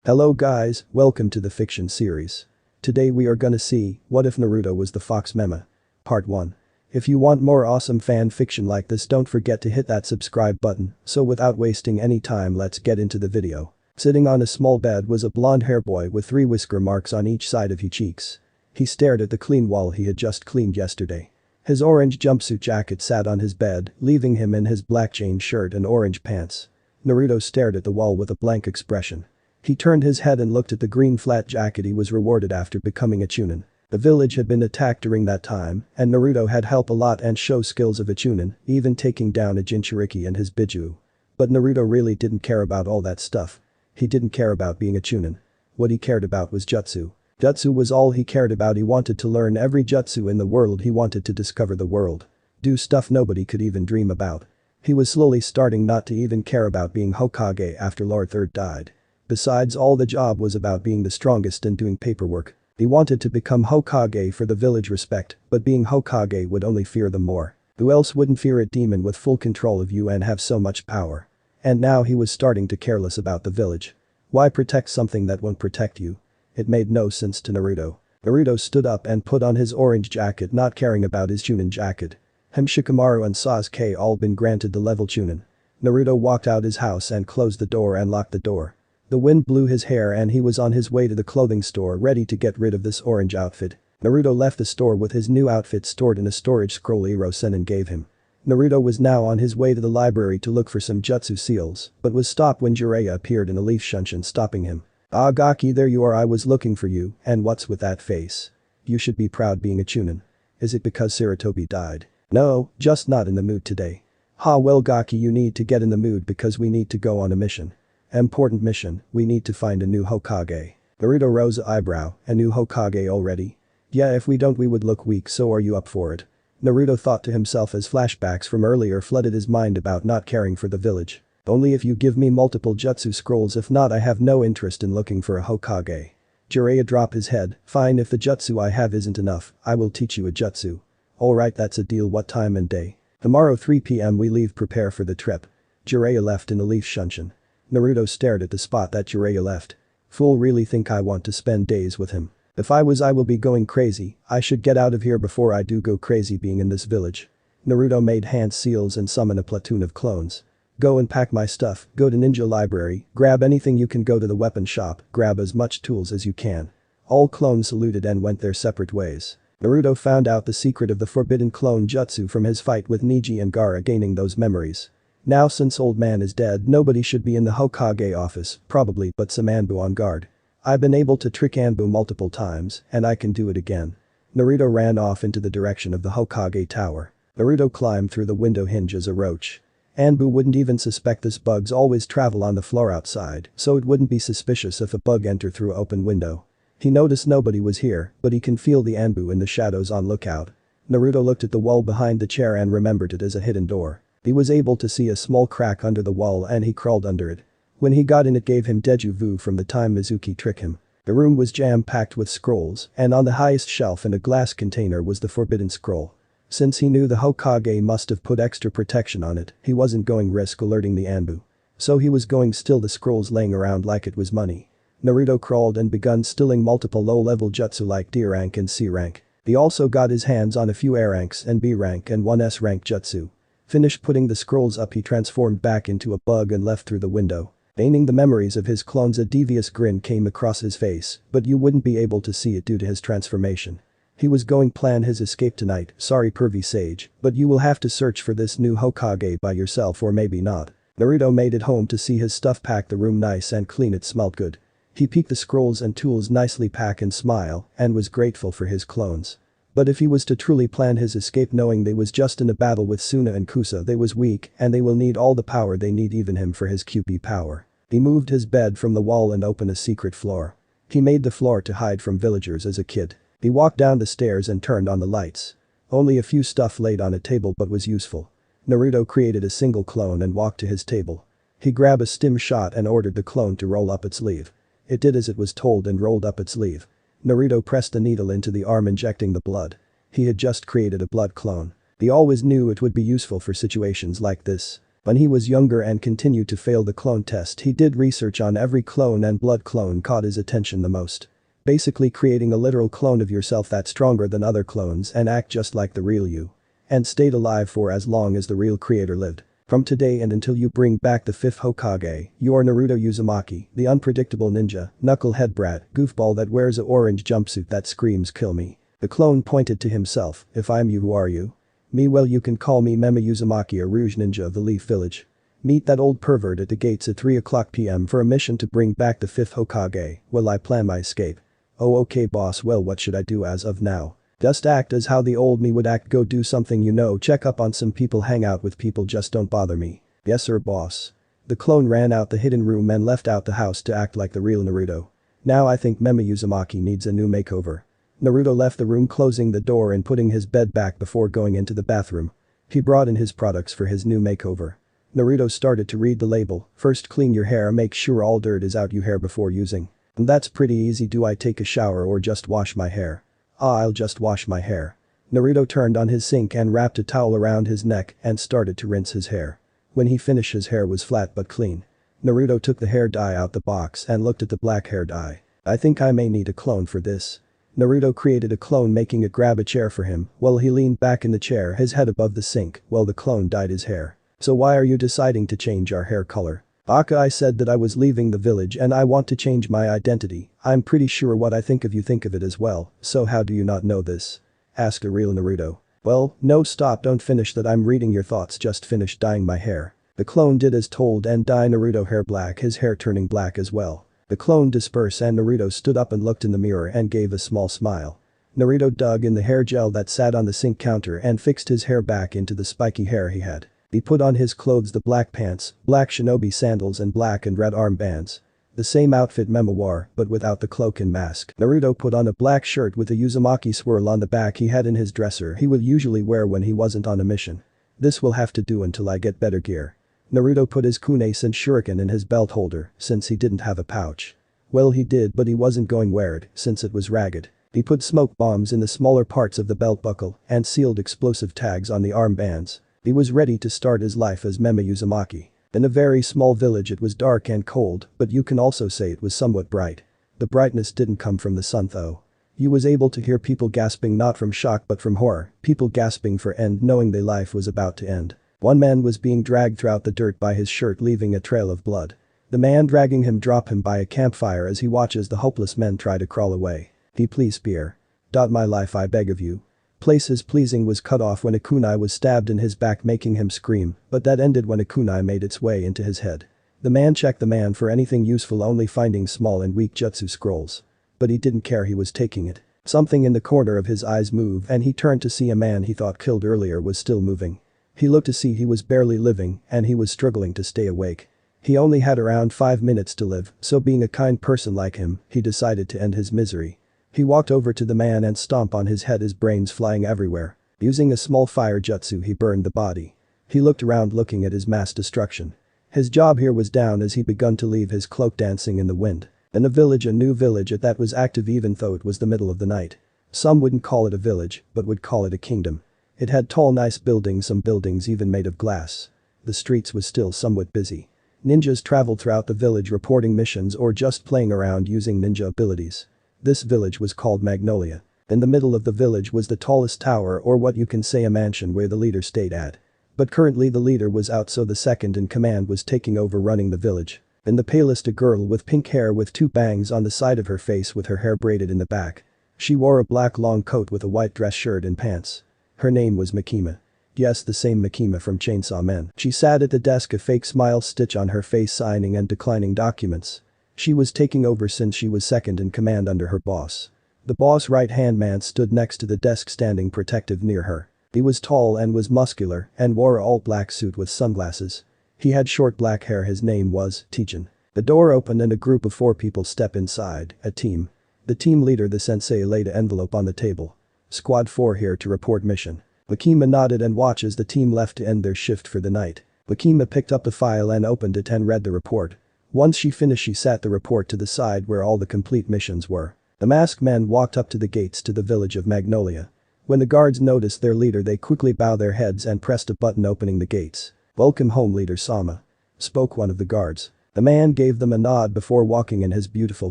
Hello guys, welcome to the fiction series. Today we are gonna see, what if Naruto was the Fox Memma? Part 1. If you want more awesome fan fiction like this, don't forget to hit that subscribe button, so without wasting any time, let's get into the video. Sitting on a small bed was a blonde hair boy with 3 whisker marks on each side of his cheeks. He stared at the clean wall he had just cleaned yesterday. His orange jumpsuit jacket sat on his bed, leaving him in his black chain shirt and orange pants. Naruto stared at the wall with a blank expression. He turned his head and looked at the green flat jacket he was rewarded after becoming a chunin. The village had been attacked during that time, and Naruto had helped a lot and show skills of a chunin, even taking down a Jinchuriki and his Biju. But Naruto really didn't care about all that stuff. He didn't care about being a chunin. What he cared about was jutsu. Jutsu was all he cared about. He wanted to learn every jutsu in the world. He wanted to discover the world. Do stuff nobody could even dream about. He was slowly starting not to even care about being Hokage after Lord Third died. Besides, all the job was about being the strongest and doing paperwork. He wanted to become Hokage for the village respect, but being Hokage would only fear them more. Who else wouldn't fear a demon with full control of you and have so much power? And now he was starting to careless about the village. Why protect something that won't protect you? It made no sense to Naruto. Naruto stood up and put on his orange jacket, not caring about his chunin jacket. Shikamaru and Sasuke all been granted the level chunin. Naruto walked out his house and closed the door and locked the door. The wind blew his hair and he was on his way to the clothing store ready to get rid of this orange outfit. Naruto left the store with his new outfit stored in a storage scroll Iro Sennin gave him. Naruto was now on his way to the library to look for some jutsu seals, but was stopped when Jiraiya appeared in a leaf shunshin, stopping him. "Ah Gaki, there you are, I was looking for you, and what's with that face? You should be proud being a chunin. Is it because Sarutobi died?" "No, just not in the mood today." "Ha well Gaki, you need to get in the mood because we need to go on a mission. Important mission, we need to find a new Hokage." Naruto rose an eyebrow, "A new Hokage already? Yeah, if we don't we would look weak, so are you up for it?" Naruto thought to himself as flashbacks from earlier flooded his mind about not caring for the village. "Only if you give me multiple jutsu scrolls, if not I have no interest in looking for a Hokage." Jiraiya dropped his head, "Fine, if the jutsu I have isn't enough, I will teach you a jutsu." "Alright, that's a deal. What time and day?" "Tomorrow 3 p.m. we leave, prepare for the trip." Jiraiya left in a leaf shunshin. Naruto stared at the spot that Jiraiya left. "Fool, really think I want to spend days with him? If I was I will be going crazy. I should get out of here before I do go crazy being in this village." Naruto made hand seals and summoned a platoon of clones. "Go and pack my stuff, go to ninja library, grab anything you can, go to the weapon shop, grab as much tools as you can." All clones saluted and went their separate ways. Naruto found out the secret of the forbidden clone jutsu from his fight with Neji and Gaara, gaining those memories. Now since old man is dead, nobody should be in the Hokage office, probably but some Anbu on guard. "I've been able to trick Anbu multiple times, and I can do it again." Naruto ran off into the direction of the Hokage tower. Naruto climbed through the window hinge as a roach. Anbu wouldn't even suspect this. Bugs always travel on the floor outside, so it wouldn't be suspicious if a bug entered through an open window. He noticed nobody was here, but he can feel the Anbu in the shadows on lookout. Naruto looked at the wall behind the chair and remembered it as a hidden door. He was able to see a small crack under the wall and he crawled under it. When he got in, it gave him deja vu from the time Mizuki tricked him. The room was jam-packed with scrolls, and on the highest shelf in a glass container was the forbidden scroll. Since he knew the Hokage must have put extra protection on it, he wasn't going risk alerting the Anbu. So he was going still the scrolls laying around like it was money. Naruto crawled and begun stilling multiple low-level jutsu like D rank and C rank. He also got his hands on a few A ranks and B rank and 1 S rank jutsu. Finished putting the scrolls up, he transformed back into a bug and left through the window. Gaining the memories of his clones, a devious grin came across his face, but you wouldn't be able to see it due to his transformation. He was going plan his escape tonight, sorry pervy sage, but you will have to search for this new Hokage by yourself, or maybe not. Naruto made it home to see his stuff packed, the room nice and clean, it smelled good. He peeked the scrolls and tools nicely packed and smile, and was grateful for his clones. But if he was to truly plan his escape knowing they was just in a battle with Suna and Kusa, they was weak and they will need all the power they need, even him for his QP power. He moved his bed from the wall and opened a secret floor. He made the floor to hide from villagers as a kid. He walked down the stairs and turned on the lights. Only a few stuff laid on a table but was useful. Naruto created a single clone and walked to his table. He grabbed a stim shot and ordered the clone to roll up its sleeve. It did as it was told and rolled up its sleeve. Naruto pressed the needle into the arm, injecting the blood. He had just created a blood clone. He always knew it would be useful for situations like this. When he was younger and continued to fail the clone test, he did research on every clone and blood clone caught his attention the most. Basically creating a literal clone of yourself that's stronger than other clones and act just like the real you. And stayed alive for as long as the real creator lived. From today and until you bring back the 5th Hokage, you're Naruto Uzumaki, the unpredictable ninja, knucklehead brat, goofball that wears a orange jumpsuit that screams kill me. The clone pointed to himself, if I'm you, who are you? Me, well, you can call me Memma Uzumaki, a Rouge ninja of the Leaf Village. Meet that old pervert at the gates at 3:00 PM for a mission to bring back the 5th Hokage. Well, I plan my escape. Oh, okay boss, well, what should I do as of now? Just act as how the old me would act, go do something, you know, check up on some people, hang out with people, just don't bother me. Yes sir boss. The clone ran out the hidden room and left out the house to act like the real Naruto. Now I think Memma Uzumaki needs a new makeover. Naruto left the room, closing the door and putting his bed back before going into the bathroom. He brought in his products for his new makeover. Naruto started to read the label. First, clean your hair, make sure all dirt is out your hair before using. And that's pretty easy. Do I take a shower or just wash my hair? I'll just wash my hair. Naruto turned on his sink and wrapped a towel around his neck and started to rinse his hair. When he finished, his hair was flat but clean. Naruto took the hair dye out the box and looked at the black hair dye. I think I may need a clone for this. Naruto created a clone, making it grab a chair for him while he leaned back in the chair, his head above the sink, while the clone dyed his hair. So why are you deciding to change our hair color? Aka, I said that I was leaving the village and I want to change my identity. I'm pretty sure what I think of you think of it as well, so how do you not know this? Asked a real Naruto. Well, no, stop, don't finish that, I'm reading your thoughts, just finish dyeing my hair. The clone did as told and dye Naruto hair black, his hair turning black as well. The clone dispersed and Naruto stood up and looked in the mirror and gave a small smile. Naruto dug in the hair gel that sat on the sink counter and fixed his hair back into the spiky hair he had. He put on his clothes, the black pants, black shinobi sandals and black and red armbands. The same outfit Memma wore, but without the cloak and mask. Naruto put on a black shirt with a Uzumaki swirl on the back he had in his dresser he would usually wear when he wasn't on a mission. This will have to do until I get better gear. Naruto put his kunais and shuriken in his belt holder since he didn't have a pouch. Well, he did, but he wasn't going to wear it since it was ragged. He put smoke bombs in the smaller parts of the belt buckle and sealed explosive tags on the armbands. He was ready to start his life as Memma Uzumaki. In a very small village it was dark and cold, but you can also say it was somewhat bright. The brightness didn't come from the sun though. He was able to hear people gasping, not from shock but from horror, people gasping for end, knowing their life was about to end. One man was being dragged throughout the dirt by his shirt, leaving a trail of blood. The man dragging him dropped him by a campfire as he watches the hopeless men try to crawl away. Please spare. My life, I beg of you. Places pleasing was cut off when a kunai was stabbed in his back, making him scream, but that ended when a kunai made its way into his head. The man checked the man for anything useful, only finding small and weak jutsu scrolls. But he didn't care, he was taking it. Something in the corner of his eyes moved and he turned to see a man he thought killed earlier was still moving. He looked to see he was barely living and he was struggling to stay awake. He only had around 5 minutes to live, so being a kind person like him, he decided to end his misery. He walked over to the man and stomped on his head, his brains flying everywhere. Using a small fire jutsu he burned the body. He looked around looking at his mass destruction. His job here was down as he begun to leave his cloak dancing in the wind. In a village, a new village at that, was active even though it was the middle of the night. Some wouldn't call it a village, but would call it a kingdom. It had tall nice buildings, some buildings even made of glass. The streets was still somewhat busy. Ninjas traveled throughout the village reporting missions or just playing around using ninja abilities. This village was called Magnolia. In the middle of the village was the tallest tower, or what you can say a mansion, where the leader stayed at. But currently the leader was out, so the second in command was taking over running the village. In the palest, a girl with pink hair with 2 bangs on the side of her face with her hair braided in the back. She wore a black long coat with a white dress shirt and pants. Her name was Makima. Yes, the same Makima from Chainsaw Man. She sat at the desk, a fake smile stitch on her face, signing and declining documents. She was taking over since she was second in command under her boss. The boss' right-hand man stood next to the desk, standing protective near her. He was tall and was muscular and wore an all-black suit with sunglasses. He had short black hair. His name was Teijin. The door opened and a group of 4 people step inside, a team. The team leader, the sensei, laid an envelope on the table. Squad 4 here to report mission. Makima nodded and watched as the team left to end their shift for the night. Makima picked up the file and opened it and read the report. Once she finished, she sat the report to the side where all the complete missions were. The masked men walked up to the gates to the village of Magnolia. When the guards noticed their leader, they quickly bowed their heads and pressed a button opening the gates. "Welcome home, Leader Sama," spoke one of the guards. The man gave them a nod before walking in his beautiful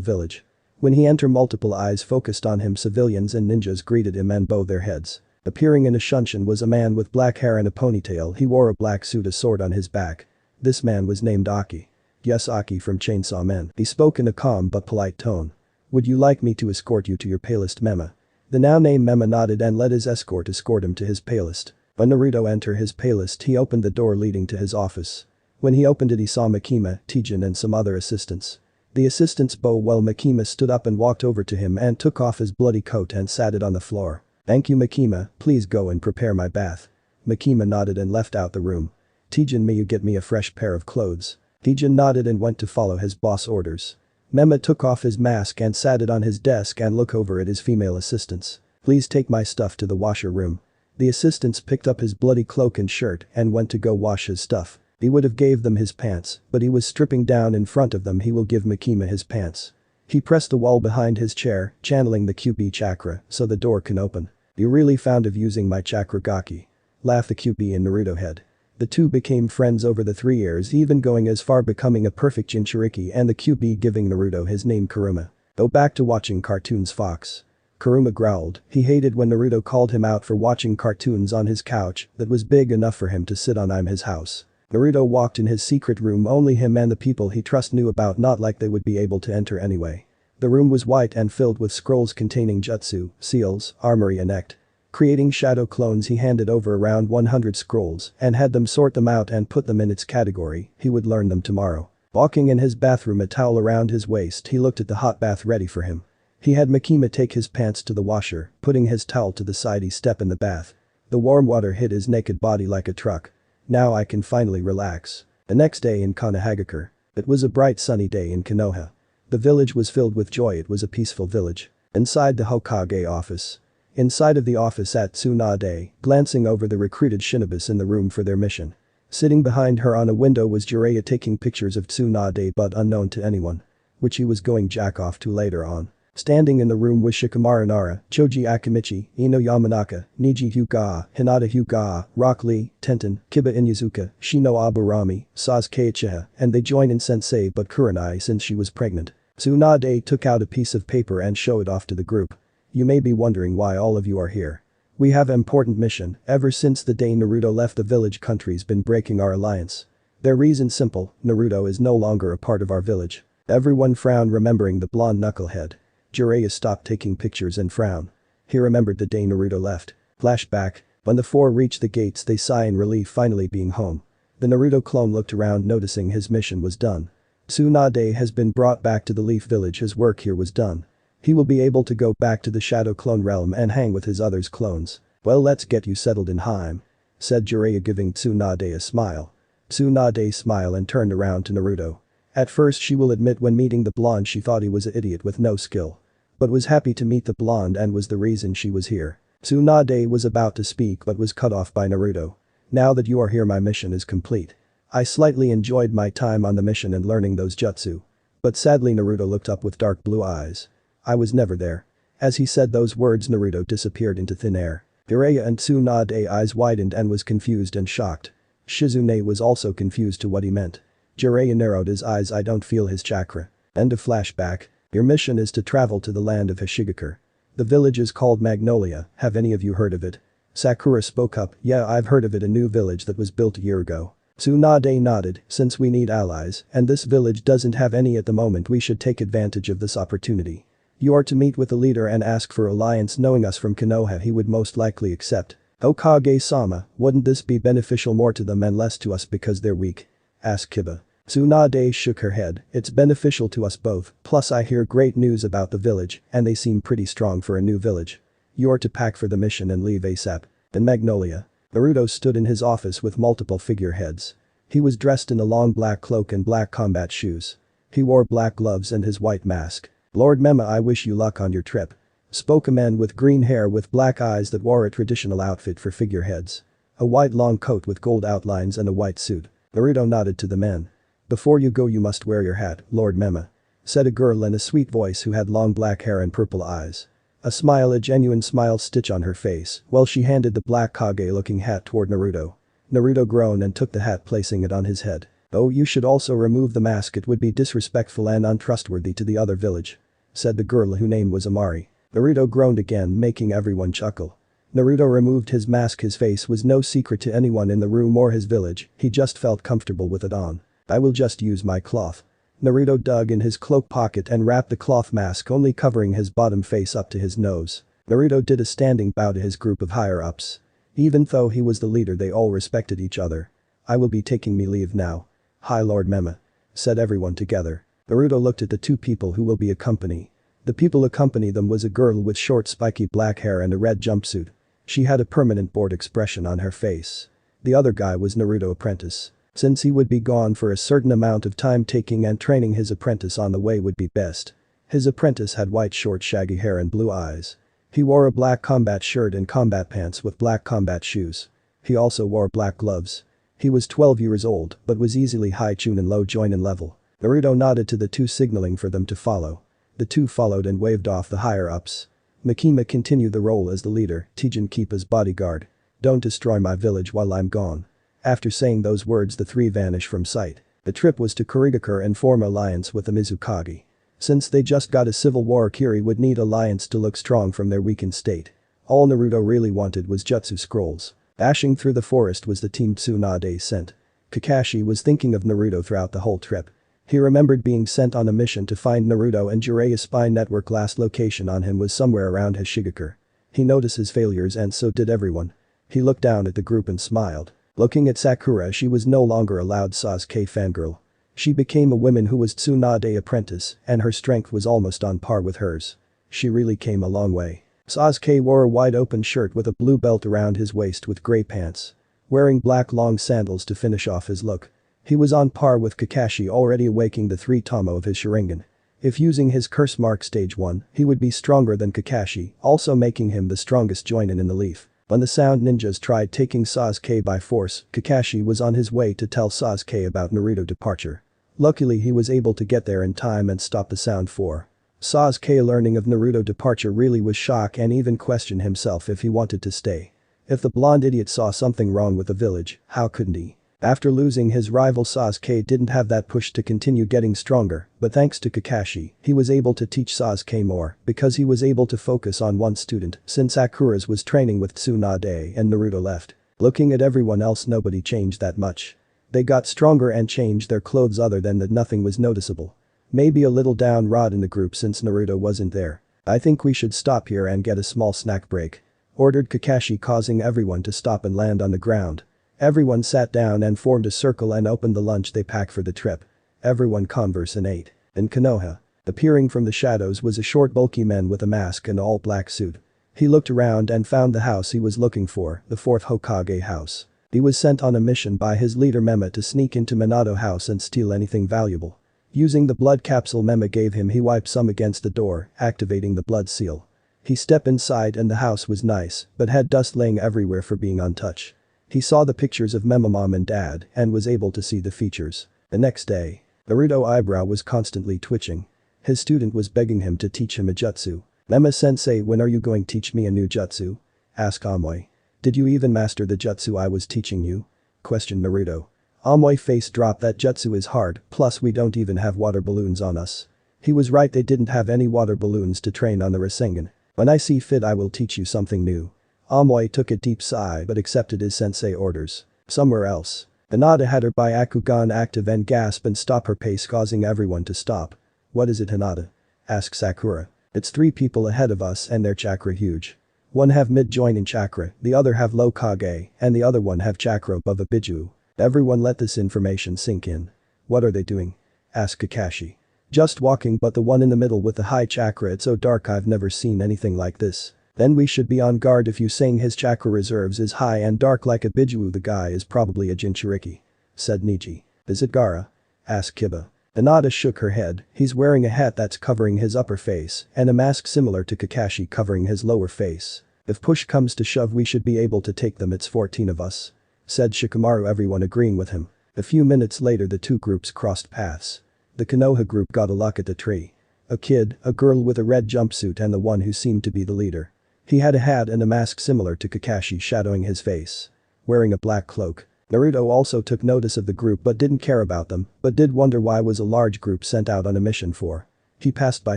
village. When he entered, multiple eyes focused on him. Civilians and ninjas greeted him and bowed their heads. Appearing in a shunshin was a man with black hair and a ponytail. He wore a black suit, a sword on his back. This man was named Aki. "Yes, Aki from Chainsaw Man," he spoke in a calm but polite tone. "Would you like me to escort you to your palest Memma?" The now named Memma nodded and let his escort him to his palest. When Naruto entered his palest, he opened the door leading to his office. When he opened it, he saw Makima, Tijin and some other assistants. The assistants bowed while Makima stood up and walked over to him and took off his bloody coat and sat it on the floor. "Thank you, Makima, please go and prepare my bath." Makima nodded and left out the room. "Tijin, may you get me a fresh pair of clothes?" Tijin nodded and went to follow his boss' orders. Memma took off his mask and sat it on his desk and looked over at his female assistants. "Please take my stuff to the washer room." The assistants picked up his bloody cloak and shirt and went to go wash his stuff. He would have gave them his pants, but he was stripping down in front of them. He will give Makima his pants. He pressed the wall behind his chair, channeling the QB chakra so the door can open. "You really found of using my chakra, Gaki," laughed the QB in Naruto head. The two became friends over the 3 years, even going as far becoming a perfect Jinchuriki, and the QB giving Naruto his name Kuruma. Go back to watching cartoons, Fox. Kuruma growled. He hated when Naruto called him out for watching cartoons on his couch that was big enough for him to sit on. I'm his house. Naruto walked in his secret room. Only him and the people he trusts knew about, not like they would be able to enter anyway. The room was white and filled with scrolls containing jutsu, seals, armory and ect. Creating shadow clones, he handed over around 100 scrolls and had them sort them out and put them in its category. He would learn them tomorrow. Walking in his bathroom, a towel around his waist, he looked at the hot bath ready for him. He had Makima take his pants to the washer. Putting his towel to the side, he stepped in the bath. The warm water hit his naked body like a truck. Now I can finally relax. The next day in Konohagakure. It was a bright sunny day in Konoha. The village was filled with joy. It was a peaceful village. Inside the Hokage office. Inside of the office at Tsunade, glancing over the recruited shinobis in the room for their mission. Sitting behind her on a window was Jiraiya taking pictures of Tsunade, but unknown to anyone. Which he was going jack off to later on. Standing in the room was Shikamaru Nara, Choji Akimichi, Ino Yamanaka, Niji Hyuga, Hinata Hyuga, Rock Lee, Tenten, Kiba Inuzuka, Shino Aburami, Sasuke Uchiha, and they joined in Sensei but Kurenai since she was pregnant. Tsunade took out a piece of paper and showed it off to the group. You may be wondering why all of you are here. We have an important mission. Ever since the day Naruto left the village, country's been breaking our alliance. Their reason simple, Naruto is no longer a part of our village. Everyone frowned, remembering the blonde knucklehead. Jiraiya stopped taking pictures and frowned. He remembered the day Naruto left. Flashback. When the four reached the gates, they sighed in relief, finally being home. The Naruto clone looked around, noticing his mission was done. Tsunade has been brought back to the Leaf Village. His work here was done. He will be able to go back to the Shadow Clone realm and hang with his others clones. Well, let's get you settled in Heim, said Jiraiya, giving Tsunade a smile. Tsunade smiled and turned around to Naruto. At first, she will admit, when meeting the blonde she thought he was an idiot with no skill. But was happy to meet the blonde and was the reason she was here. Tsunade was about to speak but was cut off by Naruto. Now that you are here, my mission is complete. I slightly enjoyed my time on the mission and learning those jutsu. But sadly, Naruto looked up with dark blue eyes. I was never there. As he said those words, Naruto disappeared into thin air. Jiraiya and Tsunade eyes widened and was confused and shocked. Shizune was also confused to what he meant. Jiraiya narrowed his eyes. I don't feel his chakra. End of flashback. Your mission is to travel to the land of Hashigakure. The village is called Magnolia. Have any of you heard of it? Sakura spoke up. Yeah, I've heard of it, a new village that was built a year ago. Tsunade nodded. Since we need allies and this village doesn't have any at the moment, we should take advantage of this opportunity. You are to meet with the leader and ask for alliance. Knowing us from Konoha, he would most likely accept. Hokage-sama, wouldn't this be beneficial more to them and less to us because they're weak? Asked Kiba. Tsunade shook her head. It's beneficial to us both, plus I hear great news about the village and they seem pretty strong for a new village. You're to pack for the mission and leave ASAP. In Magnolia. Naruto stood in his office with multiple figureheads. He was dressed in a long black cloak and black combat shoes. He wore black gloves and his white mask. Lord Memma, I wish you luck on your trip. Spoke a man with green hair with black eyes that wore a traditional outfit for figureheads. A white long coat with gold outlines and a white suit. Naruto nodded to the man. Before you go, you must wear your hat, Lord Memma, said a girl in a sweet voice who had long black hair and purple eyes. A smile, a genuine smile, stitched on her face while she handed the black Kage-looking hat toward Naruto. Naruto groaned and took the hat, placing it on his head. "Oh, you should also remove the mask, it would be disrespectful and untrustworthy to the other village," said the girl whose name was Amari. Naruto groaned again, making everyone chuckle. Naruto removed his mask. His face was no secret to anyone in the room or his village, he just felt comfortable with it on. "I will just use my cloth." Naruto dug in his cloak pocket and wrapped the cloth mask, only covering his bottom face up to his nose. Naruto did a standing bow to his group of higher-ups. Even though he was the leader, they all respected each other. "I will be taking me leave now. Hi Lord Memma," said everyone together. Naruto looked at the two people who will be accompany. The people accompany them was a girl with short spiky black hair and a red jumpsuit. She had a permanent bored expression on her face. The other guy was Naruto's apprentice. Since he would be gone for a certain amount of time, taking and training his apprentice on the way would be best. His apprentice had white short shaggy hair and blue eyes. He wore a black combat shirt and combat pants with black combat shoes. He also wore black gloves. He was 12 years old but was easily high Chunin and low Joinin level. Naruto nodded to the two, signaling for them to follow. The two followed and waved off the higher-ups. Makima continued the role as the leader, Teijin Kippa's bodyguard. "Don't destroy my village while I'm gone." After saying those words, the three vanished from sight. The trip was to Kurigakure and form alliance with the Mizukage. Since they just got a civil war, Kiri would need alliance to look strong from their weakened state. All Naruto really wanted was jutsu scrolls. Dashing through the forest was the team Tsunade sent. Kakashi was thinking of Naruto throughout the whole trip. He remembered being sent on a mission to find Naruto, and Jiraiya's spy network last location on him was somewhere around Hashirama. He noticed his failures and so did everyone. He looked down at the group and smiled. Looking at Sakura, she was no longer a loud Sasuke fangirl. She became a woman who was Tsunade apprentice and her strength was almost on par with hers. She really came a long way. Sasuke wore a wide open shirt with a blue belt around his waist with grey pants. Wearing black long sandals to finish off his look. He was on par with Kakashi, already awaking the 3 Tomo of his Sharingan. If using his curse mark stage 1, he would be stronger than Kakashi, also making him the strongest Joinin in the leaf. When the Sound Ninjas tried taking Sasuke by force, Kakashi was on his way to tell Sasuke about Naruto's departure. Luckily he was able to get there in time and stop the Sound 4. Sasuke, learning of Naruto's departure, really was shocked and even questioned himself if he wanted to stay. If the blonde idiot saw something wrong with the village, how couldn't he? After losing his rival, Sasuke didn't have that push to continue getting stronger, but thanks to Kakashi, he was able to teach Sasuke more because he was able to focus on one student since Sakura was training with Tsunade and Naruto left. Looking at everyone else, nobody changed that much. They got stronger and changed their clothes, other than that nothing was noticeable. Maybe a little downrod in the group since Naruto wasn't there. "I think we should stop here and get a small snack break," ordered Kakashi, causing everyone to stop and land on the ground. Everyone sat down and formed a circle and opened the lunch they packed for the trip. Everyone conversed and ate. In Konoha, appearing from the shadows was a short bulky man with a mask and all black suit. He looked around and found the house he was looking for, the 4th Hokage house. He was sent on a mission by his leader Memma to sneak into Minato's house and steal anything valuable. Using the blood capsule Memma gave him, he wiped some against the door, activating the blood seal. He stepped inside and the house was nice, but had dust laying everywhere for being untouched. He saw the pictures of Memma mom and dad and was able to see the features. The next day, Naruto's eyebrow was constantly twitching. His student was begging him to teach him a jutsu. "Memma-sensei, when are you going to teach me a new jutsu?" asked Amoy. "Did you even master the jutsu I was teaching you?" questioned Naruto. Amoy's face dropped. "That jutsu is hard, plus we don't even have water balloons on us." He was right, they didn't have any water balloons to train on the Rasengan. "When I see fit I will teach you something new." Amoy took a deep sigh but accepted his sensei orders. Somewhere else, Hinata had her Byakugan active and gasp and stop her pace, causing everyone to stop. "What is it, Hinata?" asked Sakura. "It's 3 people ahead of us and their chakra huge. One have mid-joining chakra, the other have low Kage, and the other one have chakra above a Biju." Everyone let this information sink in. "What are they doing?" asked Kakashi. "Just walking, but the one in the middle with the high chakra, it's so dark I've never seen anything like this." "Then we should be on guard if you saying his chakra reserves is high and dark like a Biju. The guy is probably a Jinchuriki," said Niji. "Is it Gaara?" asked Kiba. Hinata shook her head. "He's wearing a hat that's covering his upper face and a mask similar to Kakashi covering his lower face. If push comes to shove we should be able to take them, it's 14 of us," said Shikamaru, everyone agreeing with him. A few minutes later the two groups crossed paths. The Konoha group got a look at the tree. A kid, a girl with a red jumpsuit and the one who seemed to be the leader. He had a hat and a mask similar to Kakashi shadowing his face. Wearing a black cloak. Naruto also took notice of the group but didn't care about them, but did wonder why was a large group sent out on a mission for. He passed by